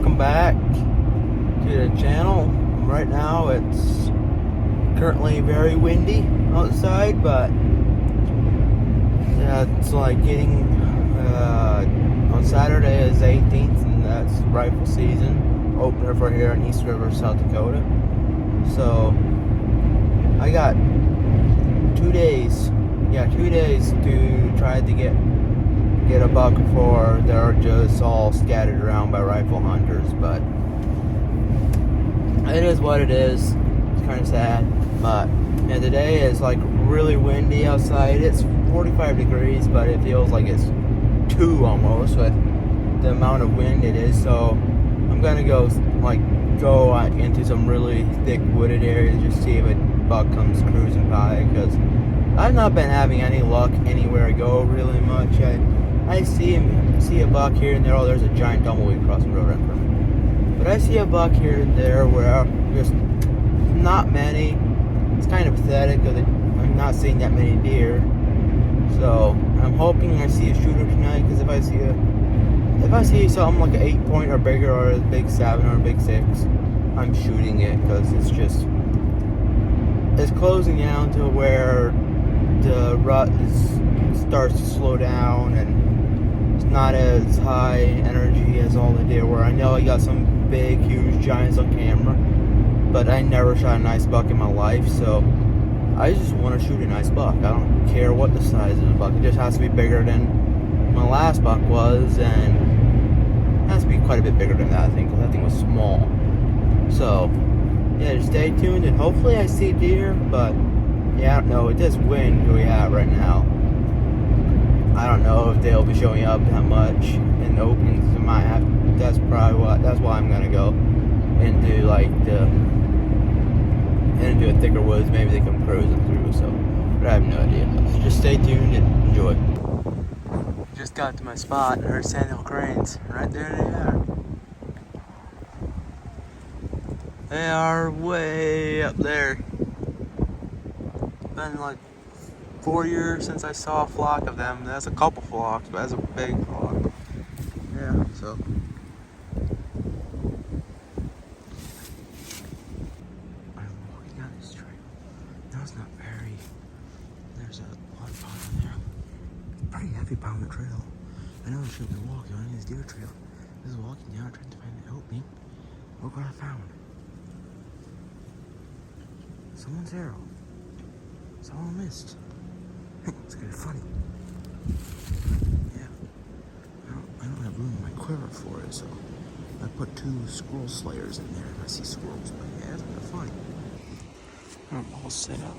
welcome back to the channel. Right now it's currently very windy outside, but yeah, it's like getting on Saturday is 18th, and that's rifle season opener for here in East River, South Dakota. So I got 2 days to try to get a buck before they're just all scattered around by rifle hunters. But it is what it is. It's kind of sad, but yeah, today is like really windy outside. It's 45 degrees, but it feels like it's 2 almost with the amount of wind it is. So I'm gonna go into some really thick wooded areas, just see if a buck comes cruising by, because I've not been having any luck anywhere I go really much. I see a buck here and there. Oh, there's a giant tumbleweed crossing the road right in front of me. But I see a buck here and there where just not many. It's kind of pathetic because I'm not seeing that many deer. So I'm hoping I see a shooter tonight, because if I see something like an 8-point or bigger, or a big 7 or a big 6, I'm shooting it, because it's closing down to where the rut starts to slow down, and it's not as high energy as all the deer were. I know I got some big, huge giants on camera, but I never shot a nice buck in my life, so I just want to shoot a nice buck. I don't care what the size of the buck. It just has to be bigger than my last buck was, and it has to be quite a bit bigger than that, I think, because that thing was small. So yeah, just stay tuned, and hopefully I see deer. But yeah, I don't know, with this wind we have right now, I don't know if they'll be showing up that much in the openings. It might have. That's why I'm gonna go into into a thicker woods. Maybe they come cruising through. So, but I have no idea. So just stay tuned and enjoy. Just got to my spot and heard sandhill cranes. Right there they are. They are way up there. Been like 4 years since I saw a flock of them. That's a couple flocks, but that's a big flock. Yeah, so. I'm walking down this trail. No, it's not very. There's a water pond in there. Pretty heavy pond on the trail. I know I shouldn't be walking on this deer trail. Just walking down trying to find an opening. Look what I found. Someone's arrow. Someone missed. It's kind of funny. Yeah. I don't have room in my quiver for it, so I put 2 squirrel slayers in there, and I see squirrels. But yeah, it's kind of funny. I'm all set up.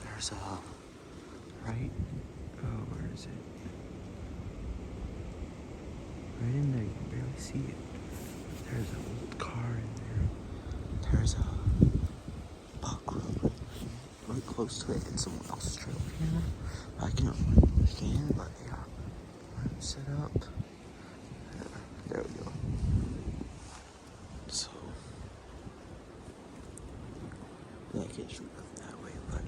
There's right. Oh, where is it? Right in there, you can barely see it. There's an old car in there. There's a buck really close to it in someone else's trail camera. I can't really understand, but yeah. I'm set up. There we go. So, yeah, I can't shoot up that way, but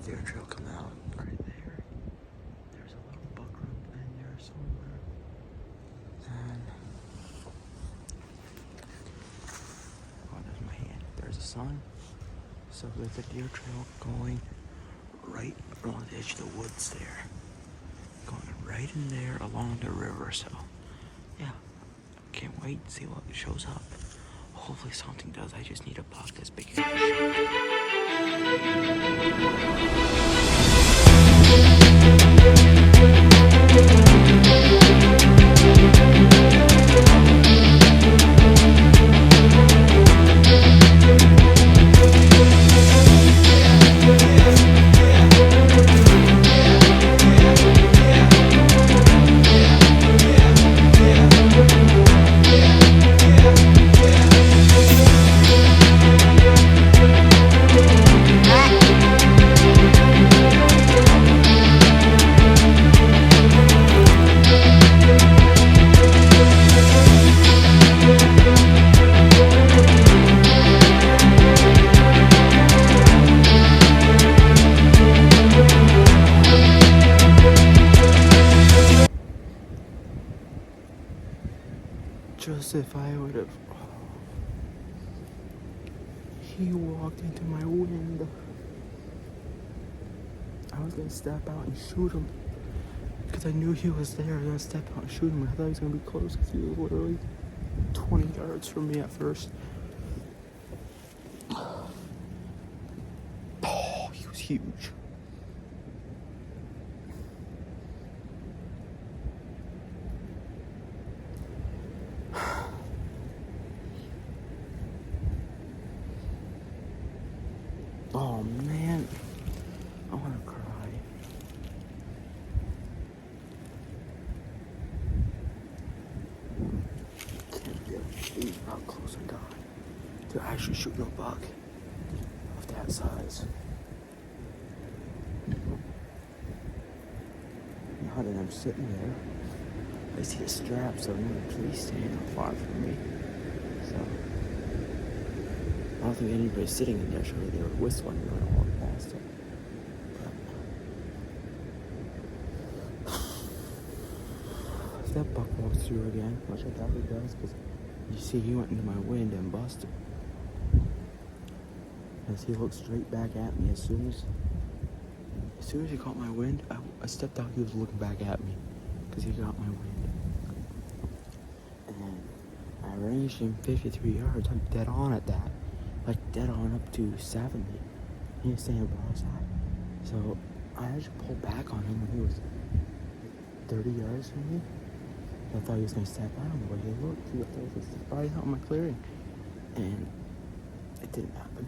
their trail come out right there. There's a little buck rump in there somewhere. And there's my hand. There's a sign. So there's a deer trail going right along the edge of the woods there. Going right in there along the river. So yeah, can't wait to see what shows up. Hopefully something does. I just need a buck that's big enough else if I would have... He walked into my window. I was gonna step out and shoot him because I knew he was there. I was gonna step out and shoot him. I thought he was gonna be close because he was literally 20 yards from me at first. Oh, he was huge. Oh man, I want to cry. Can't believe how close I got to actually shooting a buck of that size. Now that I'm sitting there, I see the straps of another tree stand not far from me. So I don't think anybody's sitting in there. Surely they were whistling when I walked past it. But if that buck walks through again, which I doubt he does, because you see he went into my wind and busted. As he looked straight back at me, as soon as he caught my wind, I stepped out. He was looking back at me because he got my wind, and I ranged him 53 yards. I'm dead on at that. Like dead on up to 70. He was staying broadside. So I had to pull back on him when he was like 30 yards from me. I thought he was going to step out on the way he looked. He was probably out in my clearing. And it didn't happen.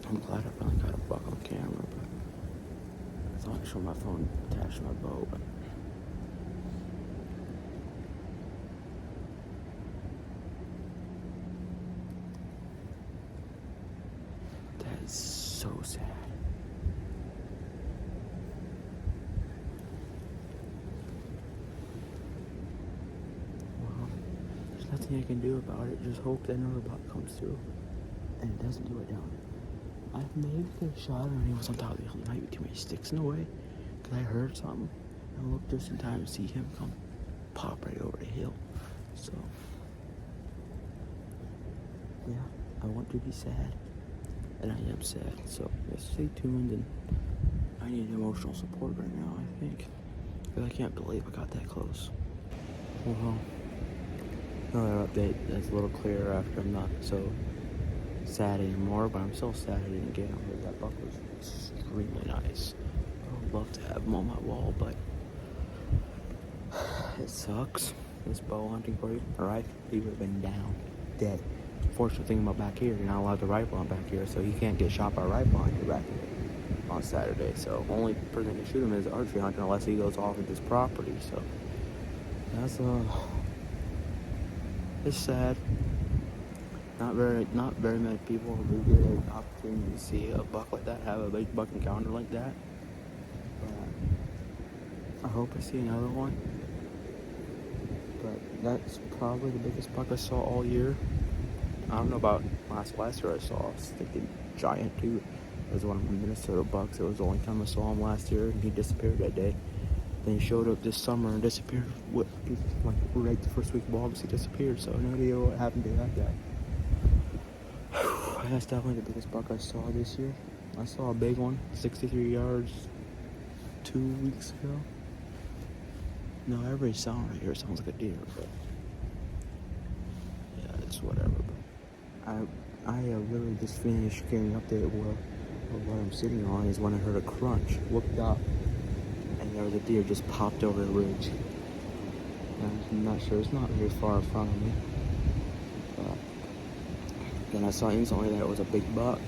I'm glad I finally got a buck on camera, but I thought I'd show my phone attached to my bow. But that is so sad. Well, there's nothing I can do about it. Just hope that another buck comes through and it doesn't do it down. I maybe could have shot him and he was on top of the hill. There might be too many sticks in the way because I heard something. I looked just in time to see him come pop right over the hill. So, yeah, I want to be sad. And I am sad. So, stay tuned. And I need emotional support right now, I think. Because I can't believe I got that close. Well, another update that's a little clearer after I'm not so sad anymore, but I'm still sad I didn't get him. That buck was extremely nice. I would love to have him on my wall, but it sucks. This bow hunting for you, alright? He would have been down, dead. Fortunate thing about back here, you're not allowed to rifle on back here, so he can't get shot by a rifle on your back here on Saturday. So only person that can shoot him is archery hunter unless he goes off of this property. So that's it's sad. Not very many people do get an opportunity to see a buck like that, have a big buck encounter like that. But I hope I see another one. But that's probably the biggest buck I saw all year. I don't know about last year I saw. I was thinking giant too. It was one of the Minnesota bucks. It was the only time I saw him last year, and he disappeared that day. Then he showed up this summer and disappeared. Like right the first week of August, he disappeared. So no idea what happened to that guy. That's definitely the biggest buck I saw this year. I saw a big one, 63 yards, 2 weeks ago. No, every sound right here sounds like a deer, but yeah, it's whatever. But I literally just finished getting an update of what I'm sitting on is when I heard a crunch, looked up, and there was a deer just popped over the ridge. And I'm not sure, it's not very far in front of me. But then I saw instantly that it was a big buck.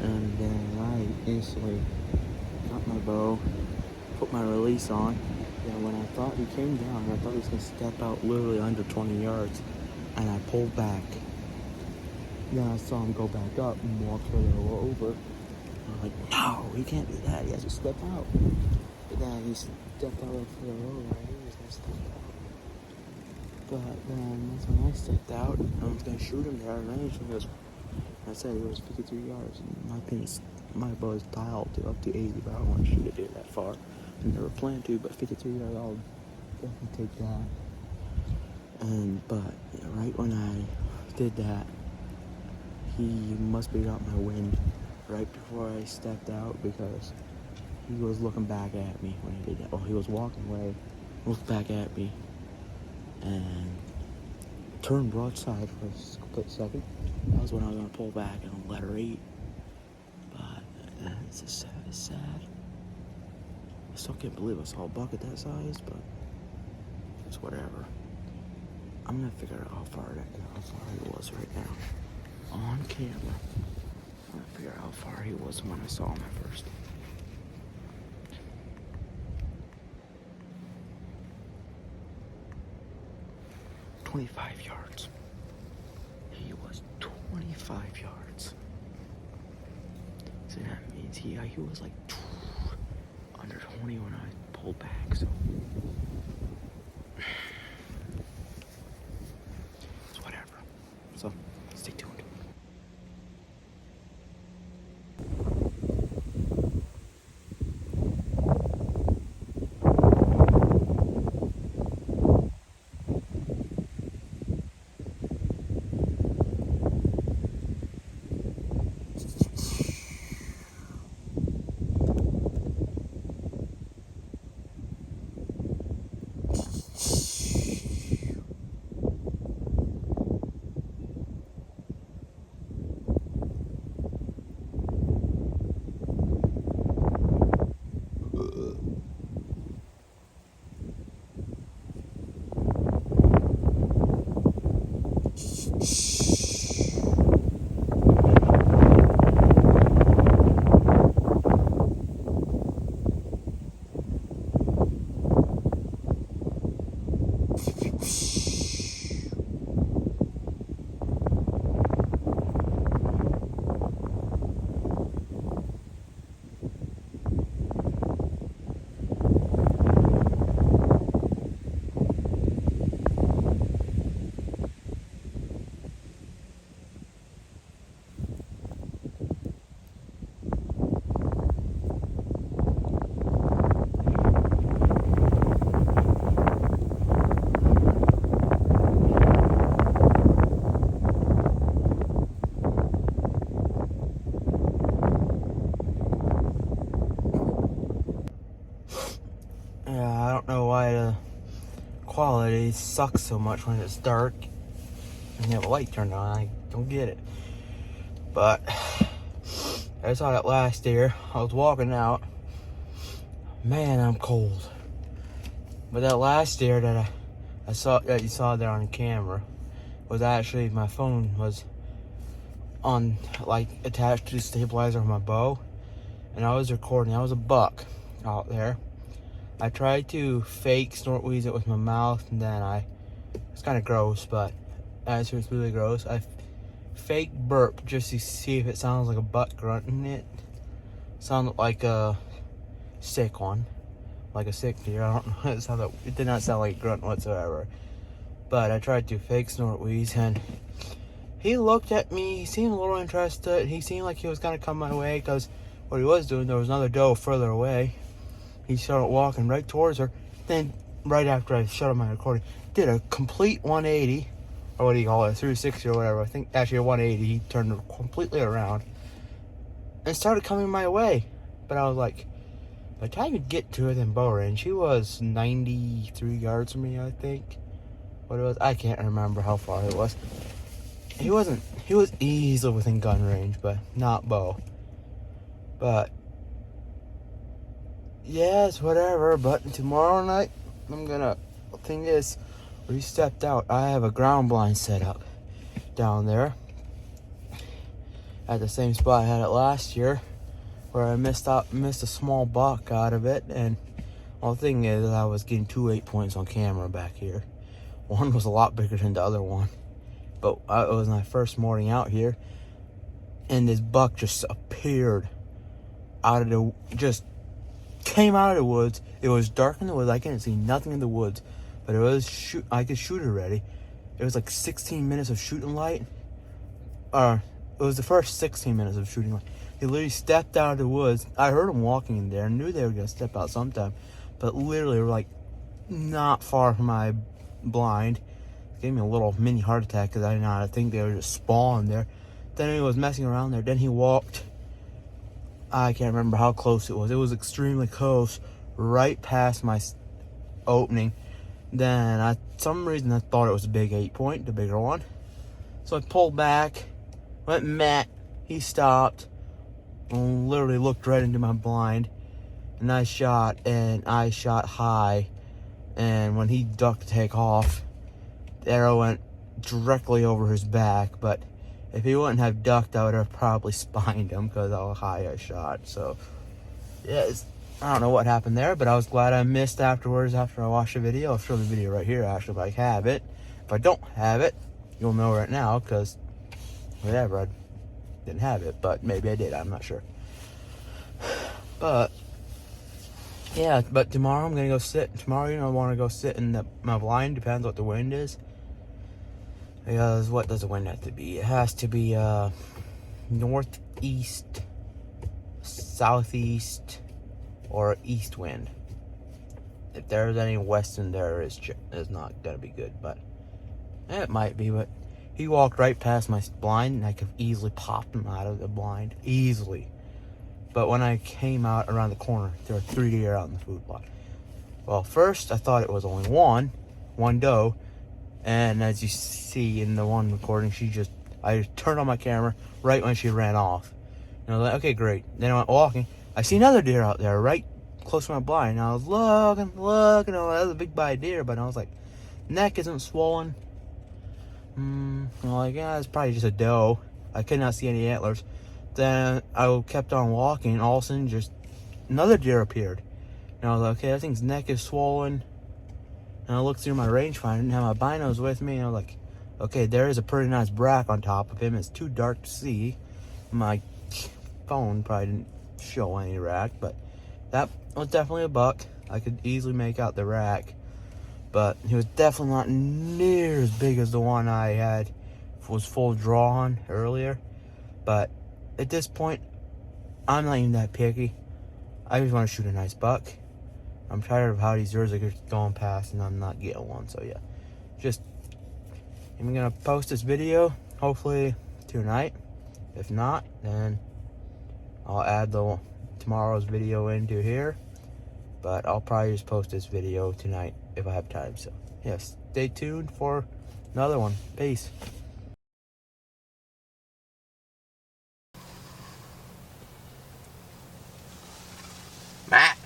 And then I instantly got my bow, put my release on. And when I thought he came down, I thought he was going to step out literally under 20 yards. And I pulled back. Then I saw him go back up and walk further over. I'm like, no, he can't do that. He has to step out. But then he stepped out further over. I knew he was going to step out. But then that's when I stepped out. And I was going to shoot him there. And I said it was 53 yards. In my opinion, my bow is dialed to up to 80, but I don't want to shoot a deer that far. I never planned to, but 52 yards, I'll definitely take that. But yeah, right when I did that, he must have got my wind right before I stepped out, because he was looking back at me when he did that. Well, he was walking away, looked back at me, and turned broadside for a split second. That was when I was going to pull back and let her eat. But it's just sad. It's sad. I still can't believe I saw a buck at that size, but it's whatever. I'm going to figure out how far he was right now. On camera. I'm going to figure out how far he was when I saw him at first. "25 yards. He was 25 yards. So that means he was like under 20 when I pulled back, so it's whatever. So stay tuned. Yeah, I don't know why the quality sucks so much when it's dark and you have a light turned on. I don't get it. But I saw that last deer. I was walking out. Man, I'm cold. But that last deer that I saw, that you saw there on camera, was actually, my phone was on, like, attached to the stabilizer of my bow, and I was recording. I was a buck out there. I tried to fake snort wheeze it with my mouth, and then it's kind of gross, but actually it's really gross. I fake burp just to see if it sounds like a buck grunting. It sounded like a sick one, like a sick deer. I don't know. It did not sound like a grunt whatsoever. But I tried to fake snort wheeze, and he looked at me. He seemed a little interested. He seemed like he was gonna come my way, because what he was doing, there was another doe further away. He started walking right towards her. Then, right after I shut off my recording, did a complete 180, or what do you call it, 360 or whatever. I think actually a 180. He turned completely around and started coming my way. But I was like, by the time you get to within bow range, he was 93 yards from me, I think. What it was, I can't remember how far it was. He was easily within gun range, but not bow. But yeah, it's whatever. But tomorrow night, the thing is, we stepped out. I have a ground blind set up down there at the same spot I had it last year, where I missed a small buck out of it. And well, the thing is, I was getting 2 8 points on camera back here. One was a lot bigger than the other one, but it was my first morning out here, and this buck just appeared came out of the woods. It was dark in the woods. I couldn't see nothing in the woods, but I could shoot already. It was like 16 minutes of shooting light. It was the first 16 minutes of shooting. He literally stepped out of the woods. I heard him walking in there. I knew they were gonna step out sometime, but literally were like not far from my blind. It gave me a little mini heart attack because I did not think they were just spawning there. Then he was messing around there. Then he walked. I can't remember how close it was. It was extremely close, right past my opening. Then some reason I thought it was a big 8-point, the bigger one. So I pulled back, went met. He stopped, and literally looked right into my blind, and I shot high. And when he ducked to take off, the arrow went directly over his back. But if he wouldn't have ducked, I would have probably spined him because how high I shot. So yeah, I don't know what happened there, but I was glad I missed afterwards after I watched the video. I'll show the video right here, actually, if I have it. If I don't have it, you'll know right now, because whatever, I didn't have it, but maybe I did, I'm not sure. But yeah, but tomorrow I'm gonna go sit. Tomorrow, I want to go sit in my blind. Depends what the wind is. Because what does the wind have to be? It has to be northeast, southeast, or east wind. If there's any west in there, is not gonna be good. But it might be. But he walked right past my blind, and I could easily pop him out of the blind easily. But when I came out around the corner, there were 3 deer out in the food plot. Well, first I thought it was only one doe, and as you see in the one recording, I just turned on my camera right when she ran off. And I was like, okay, great. Then I went walking. I see another deer out there right close to my blind. And I was looking. Oh, that was a big bite deer, but I was like, neck isn't swollen. I'm like, yeah, it's probably just a doe. I could not see any antlers. Then I kept on walking, and all of a sudden, just another deer appeared. And I was like, okay, that thing's neck is swollen. And I looked through my rangefinder, didn't have my binos with me, and I was like, okay, there is a pretty nice brack on top of him. It's too dark to see. My phone probably didn't show any rack, but that was definitely a buck. I could easily make out the rack, but he was definitely not near as big as the one I had was full draw on earlier. But at this point, I'm not even that picky. I just want to shoot a nice buck. I'm tired of how these deers are going past and I'm not getting one. So yeah, I'm gonna post this video hopefully tonight. If not, then I'll add tomorrow's video into here. But I'll probably just post this video tonight if I have time. So yeah, stay tuned for another one. Peace. Matt.